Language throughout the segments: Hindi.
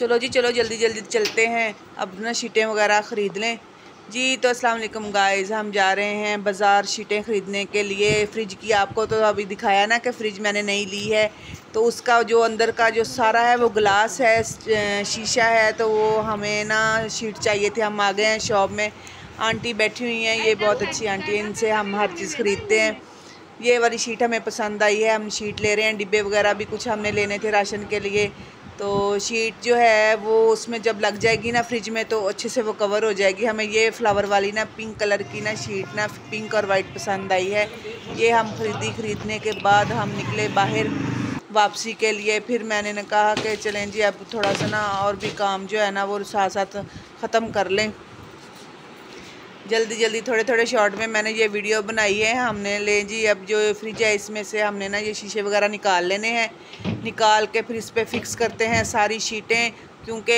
चलो जी, चलो जल्दी जल्दी चलते हैं, अब ना शीटें वगैरह ख़रीद लें जी। तो अस्सलाम वालेकुम गाइस, हम जा रहे हैं बाज़ार शीटें ख़रीदने के लिए। फ्रिज की आपको तो अभी दिखाया ना कि फ़्रिज मैंने नहीं ली है, तो उसका जो अंदर का जो सारा है वो ग्लास है, शीशा है, तो वो हमें ना शीट चाहिए थी। हम आ गए हैं शॉप में, आंटी बैठी हुई हैं, ये बहुत अच्छी आंटी है, इनसे हम हर चीज़ ख़रीदते हैं। ये वाली शीट हमें पसंद आई है, हम शीट ले रहे हैं। डिब्बे वगैरह भी कुछ हमने लेने थे राशन के लिए, तो शीट जो है वो उसमें जब लग जाएगी ना फ्रिज में तो अच्छे से वो कवर हो जाएगी। हमें ये फ्लावर वाली ना पिंक कलर की ना शीट ना पिंक और वाइट पसंद आई है। ये हम खरीदने के बाद हम निकले बाहर वापसी के लिए। फिर मैंने कहा कि चलें जी, अब थोड़ा सा ना और भी काम जो है ना वो साथ साथ ख़त्म कर लें। जल्दी जल्दी थोड़े थोड़े शॉर्ट में मैंने ये वीडियो बनाई है। हमने ले जी, अब जो फ्रिज है इसमें से हमने ना ये शीशे वगैरह निकाल लेने हैं। निकाल के फिर इस पर फिक्स करते हैं सारी शीटें, क्योंकि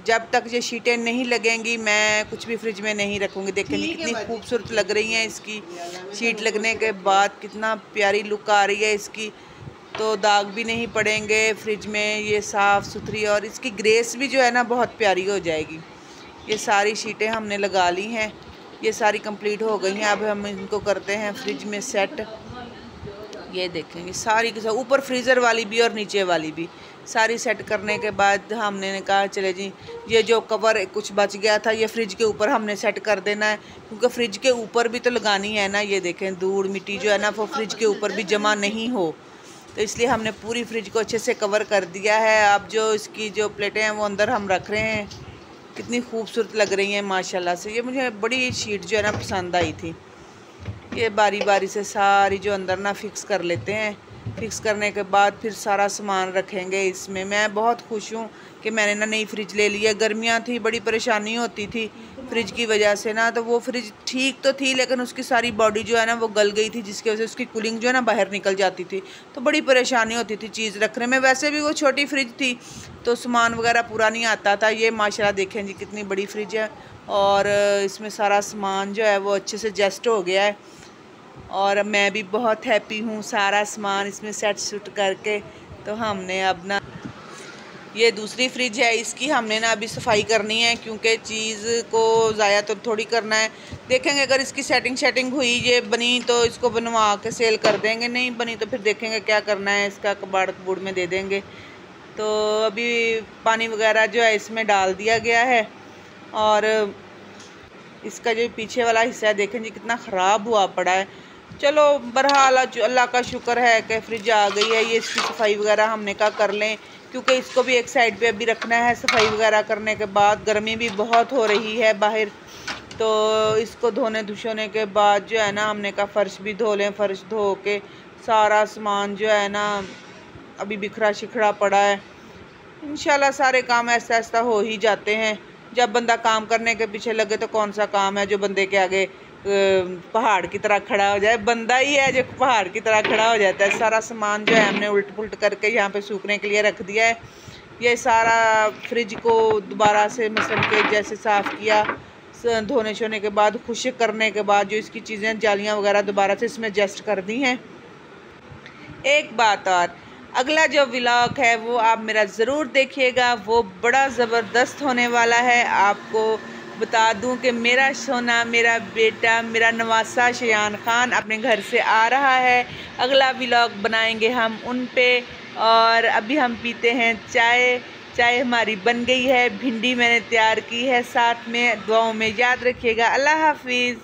जब तक ये शीटें नहीं लगेंगी मैं कुछ भी फ्रिज में नहीं रखूँगी। देखें जी कितनी खूबसूरत लग रही हैं। इसकी शीट लगने के बाद कितना प्यारी लुक आ रही है इसकी, तो दाग भी नहीं पड़ेंगे फ्रिज में, ये साफ़ सुथरी, और इसकी ग्रेस भी जो है ना बहुत प्यारी हो जाएगी। ये सारी शीटें हमने लगा ली हैं, ये सारी कंप्लीट हो गई हैं। अब हम इनको करते हैं फ्रिज में सेट। ये देखेंगे सारी के साथ, ऊपर फ्रीज़र वाली भी और नीचे वाली भी सारी सेट करने के बाद हमने कहा चले जी, ये जो कवर कुछ बच गया था ये फ्रिज के ऊपर हमने सेट कर देना है, क्योंकि फ्रिज के ऊपर भी तो लगानी है ना। ये देखें धूल मिट्टी जो है ना वो फ्रिज के ऊपर भी जमा नहीं हो, तो इसलिए हमने पूरी फ्रिज को अच्छे से कवर कर दिया है। अब जो इसकी जो प्लेटें हैं वो अंदर हम रख रहे हैं। कितनी खूबसूरत लग रही हैं माशाल्लाह से। ये मुझे बड़ी शीट जो है ना पसंद आई थी। ये बारी बारी से सारी जो अंदर ना फिक्स कर लेते हैं। फिक्स करने के बाद फिर सारा सामान रखेंगे इसमें। मैं बहुत खुश हूँ कि मैंने ना नई फ्रिज ले ली है। गर्मियाँ थी, बड़ी परेशानी होती थी फ्रिज की वजह से ना, तो वो फ्रिज ठीक तो थी लेकिन उसकी सारी बॉडी जो है ना वो गल गई थी, जिसकी वजह से उसकी कूलिंग जो है ना बाहर निकल जाती थी, तो बड़ी परेशानी होती थी चीज़ रखने में। वैसे भी वो छोटी फ्रिज थी तो सामान वगैरह पूरा नहीं आता था। ये माशाल्लाह देखें जी कितनी बड़ी फ्रिज है, और इसमें सारा सामान जो है वो अच्छे से एडजस्ट हो गया है, और मैं भी बहुत हैप्पी हूँ सारा सामान इसमें सेट सूट करके। तो हमने अब ना ये दूसरी फ्रिज है, इसकी हमने ना अभी सफाई करनी है, क्योंकि चीज़ को ज़ाया तो थोड़ी करना है। देखेंगे अगर इसकी सेटिंग हुई, ये बनी तो इसको बनवा के सेल कर देंगे, नहीं बनी तो फिर देखेंगे क्या करना है, इसका कबाड़ कबूड़ में दे देंगे। तो अभी पानी वगैरह जो है इसमें डाल दिया गया है, और इसका जो पीछे वाला हिस्सा है देखें जी कितना ख़राब हुआ पड़ा है। चलो बहरहाल अल्लाह का शुक्र है कि फ्रिज आ गई है। ये इसकी सफाई वगैरह हमने कहा कर लें, क्योंकि इसको भी एक साइड पे अभी रखना है। सफाई वगैरह करने के बाद गर्मी भी बहुत हो रही है बाहर, तो इसको धोने धुशोने के बाद जो है ना हमने कहा फ़र्श भी धो लें। फ़र्श धो के सारा सामान जो है ना अभी बिखरा शिखरा पड़ा है। इंशाल्लाह सारे काम ऐसा ऐसा हो ही जाते हैं। जब बंदा काम करने के पीछे लगे तो कौन सा काम है जो बंदे के आगे पहाड़ की तरह खड़ा हो जाए। बंदा ही है जो पहाड़ की तरह खड़ा हो जाता है। सारा सामान जो है हमने उल्ट पुल्ट करके यहाँ पे सूखने के लिए रख दिया है। ये सारा फ्रिज को दोबारा से मसलन के जैसे साफ़ किया, धोने शोने के बाद, खुश्क करने के बाद जो इसकी चीज़ें जालियाँ वगैरह दोबारा से इसमें एडजस्ट कर दी हैं। एक बात और, अगला जो व्लॉग है वो आप मेरा ज़रूर देखिएगा, वो बड़ा ज़बरदस्त होने वाला है। आपको बता दूं कि मेरा सोना, मेरा बेटा, मेरा नवासा शयान खान अपने घर से आ रहा है। अगला व्लॉग बनाएंगे हम उन पे, और अभी हम पीते हैं चाय। चाय हमारी बन गई है, भिंडी मैंने तैयार की है, साथ में दुआओं में याद रखिएगा। अल्लाह हाफिज़।